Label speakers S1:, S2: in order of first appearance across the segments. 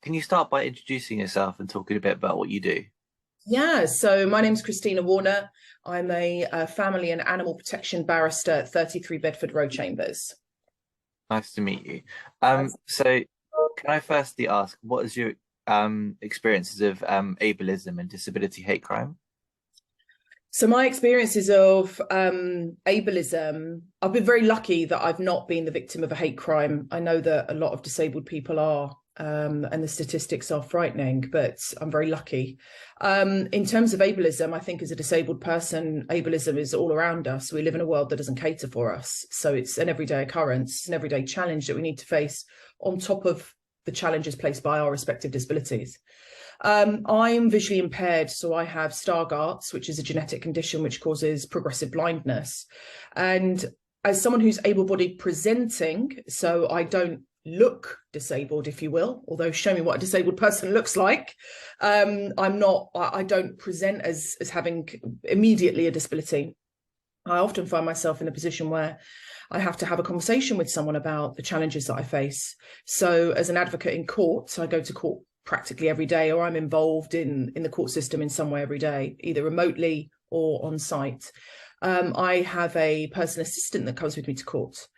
S1: can you start by introducing yourself and talking a bit about what you do?
S2: Yeah, so my name's Christina Warner. I'm a family and animal protection barrister at 33 Bedford Row Chambers.
S1: Nice to meet you.
S2: Nice.
S1: So can I firstly ask, what is your experiences of ableism and disability hate crime?
S2: So my experiences of ableism, I've been very lucky that I've not been the victim of a hate crime. I know that a lot of disabled people are, and the statistics are frightening, but I'm very lucky. In terms of ableism, I think as a disabled person, ableism is all around us. We live in a world that doesn't cater for us. So it's an everyday occurrence, an everyday challenge that we need to face on top of the challenges placed by our respective disabilities. I'm visually impaired, so I have Stargardt's, which is a genetic condition which causes progressive blindness. And as someone who's able-bodied presenting, so I don't look disabled, if you will, although show me what a disabled person looks like. I don't present as having immediately a disability. I often find myself in a position where I have to have a conversation with someone about the challenges that I face. So as an advocate in court, I go to court practically every day, or I'm involved in the court system in some way every day, either remotely or on site. I have a personal assistant that comes with me to court.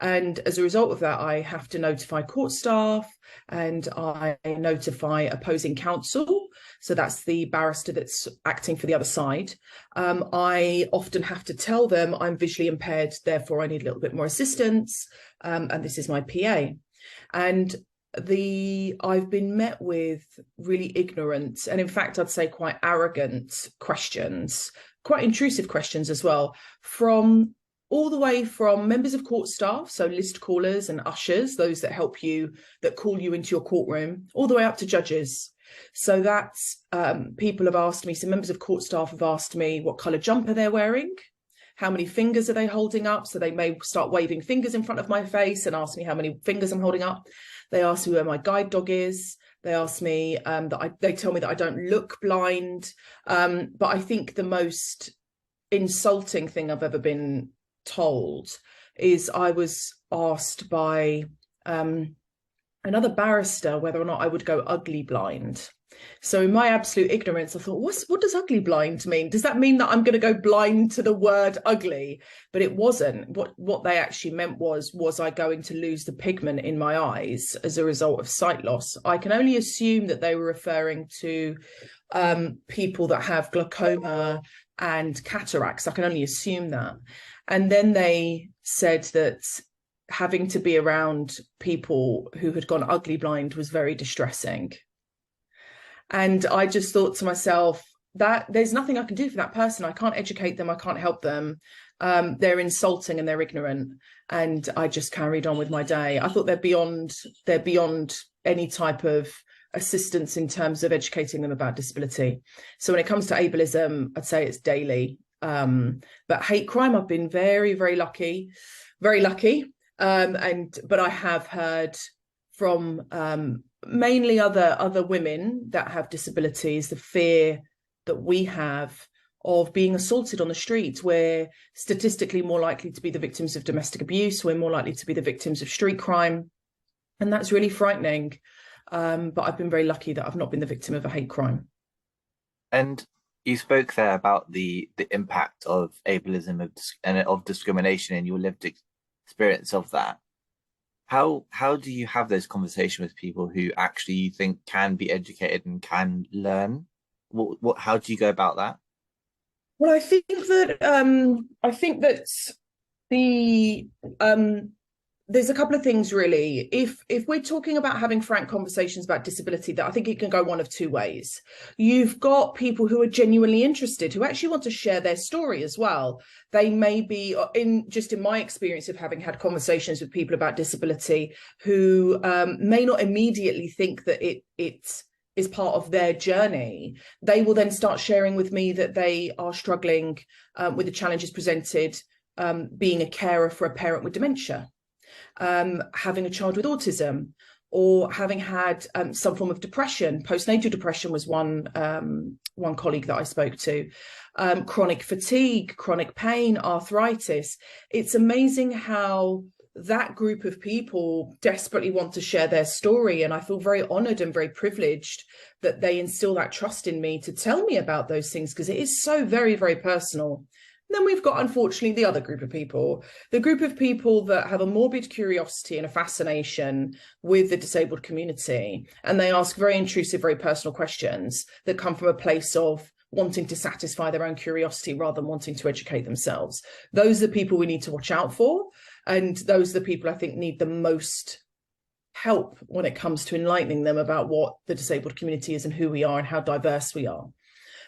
S2: And as a result of that, I have to notify court staff and I notify opposing counsel. So that's the barrister that's acting for the other side. I often have to tell them I'm visually impaired, therefore I need a little bit more assistance. And this is my PA. And I've been met with really ignorant and in fact I'd say quite arrogant questions, quite intrusive questions as well, from all the way from members of court staff, so list callers and ushers, those that help you, that call you into your courtroom, all the way up to judges. So that's people have asked me, so members of court staff have asked me what colour jumper they're wearing, how many fingers are they holding up, so they may start waving fingers in front of my face and ask me how many fingers I'm holding up. They ask me where my guide dog is. They ask me they tell me that I don't look blind. But I think the most insulting thing I've ever been told is I was asked by another barrister whether or not I would go ugly blind. So in my absolute ignorance, I thought, what does ugly blind mean? Does that mean that I'm going to go blind to the word ugly? But it wasn't. What they actually meant was I going to lose the pigment in my eyes as a result of sight loss? I can only assume that they were referring to people that have glaucoma and cataracts. I can only assume that. And then they said that having to be around people who had gone ugly blind was very distressing. And I just thought to myself that there's nothing I can do for that person. I can't educate them. I can't help them. They're insulting and they're ignorant. And I just carried on with my day. I thought they're beyond any type of assistance in terms of educating them about disability. So when it comes to ableism, I'd say it's daily. But hate crime, I've been very, very lucky, very lucky. But I have heard from mainly other women that have disabilities, the fear that we have of being assaulted on the streets. We're statistically more likely to be the victims of domestic abuse. We're more likely to be the victims of street crime. And that's really frightening. But I've been very lucky that I've not been the victim of a hate crime.
S1: And you spoke there about the impact of ableism and of discrimination in your lived experience of that. How do you have those conversations with people who actually you think can be educated and can learn? How do you go about that?
S2: Well, I think that the there's a couple of things really. If we're talking about having frank conversations about disability, that I think it can go one of two ways. You've got people who are genuinely interested, who actually want to share their story as well. They may be in my experience of having had conversations with people about disability who may not immediately think that it is part of their journey. They will then start sharing with me that they are struggling with the challenges presented being a carer for a parent with dementia. Having a child with autism, or having had some form of depression. Postnatal depression was one colleague that I spoke to. Chronic fatigue, chronic pain, arthritis. It's amazing how that group of people desperately want to share their story. And I feel very honored and very privileged that they instill that trust in me to tell me about those things, because it is so very, very personal. And then we've got, unfortunately, the other group of people, the group of people that have a morbid curiosity and a fascination with the disabled community. And they ask very intrusive, very personal questions that come from a place of wanting to satisfy their own curiosity rather than wanting to educate themselves. Those are the people we need to watch out for. And those are the people I think need the most help when it comes to enlightening them about what the disabled community is and who we are and how diverse we are.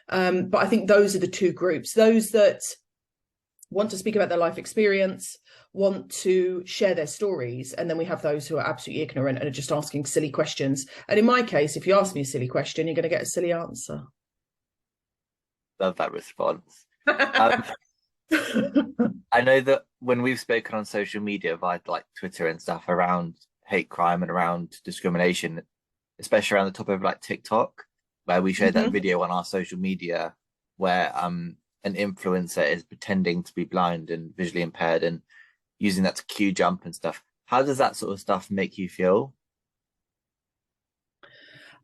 S2: But I think those are the two groups, those that want to speak about their life experience, want to share their stories, and then we have those who are absolutely ignorant and are just asking silly questions. And in my case, if you ask me a silly question, you're going to get a silly answer.
S1: Love that response. I know that when we've spoken on social media via like Twitter and stuff around hate crime and around discrimination, especially around the topic of like TikTok, where we shared that video on our social media where an influencer is pretending to be blind and visually impaired and using that to queue jump and stuff. How does that sort of stuff make you feel?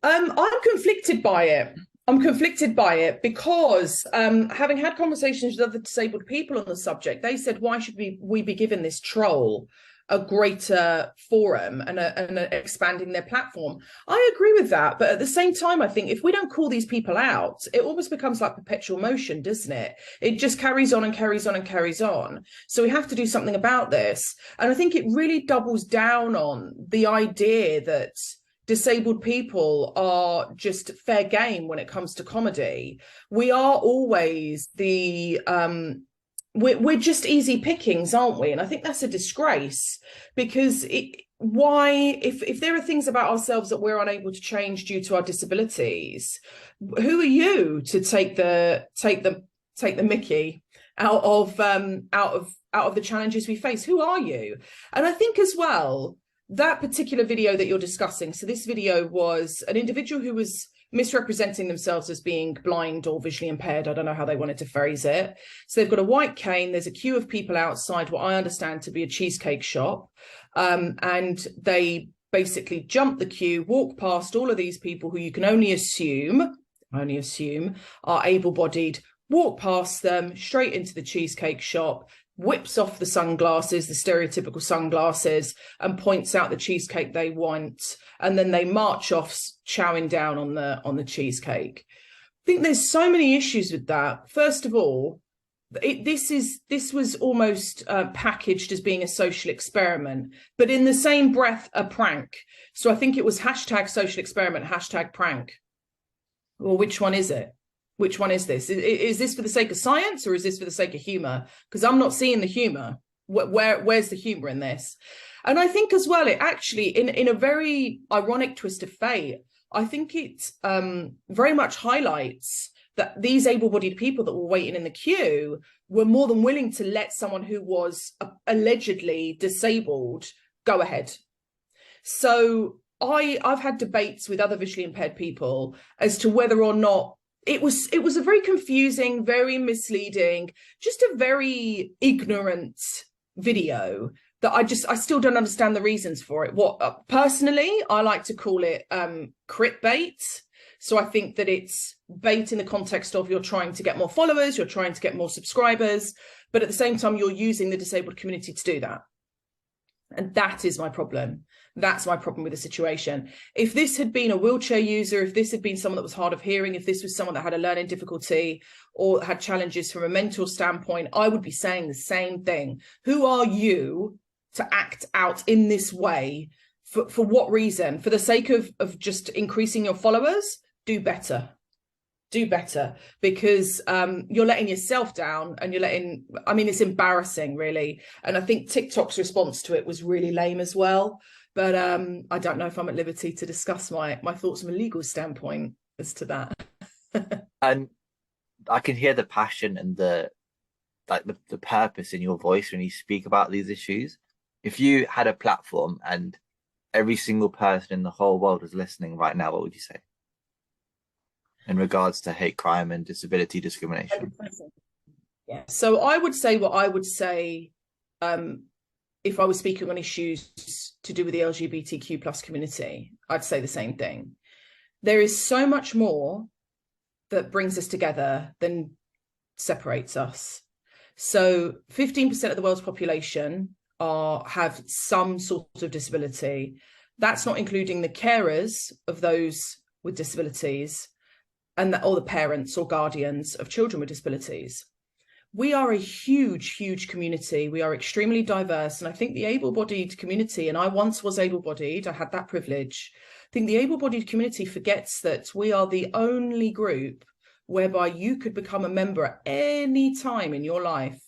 S2: I'm conflicted by it. I'm conflicted by it because having had conversations with other disabled people on the subject, they said, why should we be giving this troll a greater forum and expanding their platform? I agree with that. But at the same time, I think if we don't call these people out, it almost becomes like perpetual motion, doesn't it? It just carries on and carries on and carries on. So we have to do something about this. And I think it really doubles down on the idea that disabled people are just fair game when it comes to comedy. We are always the we're just easy pickings, aren't we? And I think that's a disgrace, because if there are things about ourselves that we're unable to change due to our disabilities, who are you to take the mickey out of the challenges we face? Who are you? And I think as well, that particular video that you're discussing, so this video was an individual who was misrepresenting themselves as being blind or visually impaired. I don't know how they wanted to phrase it. So they've got a white cane. There's a queue of people outside what I understand to be a cheesecake shop. And they basically jump the queue, walk past all of these people who you can only assume are able-bodied, walk past them straight into the cheesecake shop, whips off the sunglasses, the stereotypical sunglasses, and points out the cheesecake they want, and then they march off chowing down on the cheesecake. I think there's so many issues with that. First of all, this was almost packaged as being a social experiment, but in the same breath, a prank. So I think it was hashtag social experiment, hashtag prank. Well, which one is it? Which one is this? Is this for the sake of science or is this for the sake of humor? Because I'm not seeing the humor. Where's the humor in this? And I think as well, it actually, in a very ironic twist of fate, I think it very much highlights that these able-bodied people that were waiting in the queue were more than willing to let someone who was allegedly disabled go ahead. So I've had debates with other visually impaired people as to whether or not it was a very confusing, very misleading, just a very ignorant video that I still don't understand the reasons for it. Personally, I like to call it crit bait. So I think that it's bait in the context of you're trying to get more followers, you're trying to get more subscribers, but at the same time, you're using the disabled community to do that. And that is my problem. That's my problem with the situation. If this had been a wheelchair user, if this had been someone that was hard of hearing, if this was someone that had a learning difficulty or had challenges from a mental standpoint, I would be saying the same thing. Who are you to act out in this way? For what reason? For the sake of just increasing your followers? Do better. Do better, because you're letting yourself down and it's embarrassing, really. And I think TikTok's response to it was really lame as well. But I don't know if I'm at liberty to discuss my thoughts from a legal standpoint as to that.
S1: And I can hear the passion and the purpose in your voice when you speak about these issues. If you had a platform and every single person in the whole world was listening right now, what would you say in regards to hate crime and disability discrimination?
S2: Yeah. So I would say what I would say if I was speaking on issues to do with the LGBTQ plus community, I'd say the same thing. There is so much more that brings us together than separates us. So 15% of the world's population have some sort of disability. That's not including the carers of those with disabilities or the parents or guardians of children with disabilities. We are a huge, huge community. We are extremely diverse. And I think the able-bodied community, and I once was able-bodied, I had that privilege. I think the able-bodied community forgets that we are the only group whereby you could become a member at any time in your life,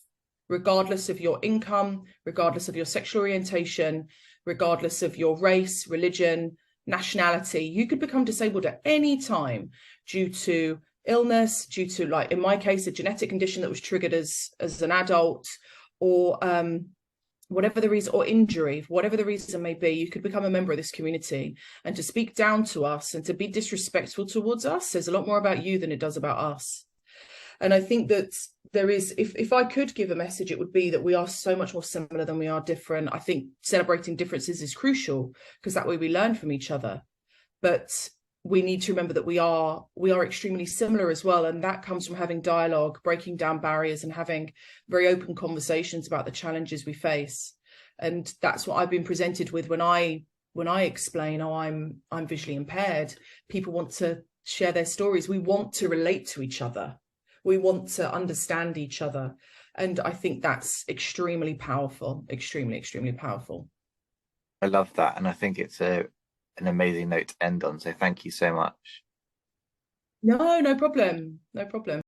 S2: regardless of your income, regardless of your sexual orientation, regardless of your race, religion, nationality. You could become disabled at any time due to illness, due to, like in my case, a genetic condition that was triggered as an adult, or whatever the reason, or injury, whatever the reason may be. You could become a member of this community. And to speak down to us and to be disrespectful towards us says a lot more about you than it does about us. And I think that there is, if I could give a message, it would be that we are so much more similar than we are different. I think celebrating differences is crucial, because that way we learn from each other. But we need to remember that we are extremely similar as well. And that comes from having dialogue, breaking down barriers, and having very open conversations about the challenges we face. And that's what I've been presented with when I explain, oh, I'm visually impaired. People want to share their stories. We want to relate to each other. We want to understand each other. And I think that's extremely powerful, extremely, extremely powerful.
S1: I love that. And I think it's an amazing note to end on. So thank you so much.
S2: No, no problem. No problem.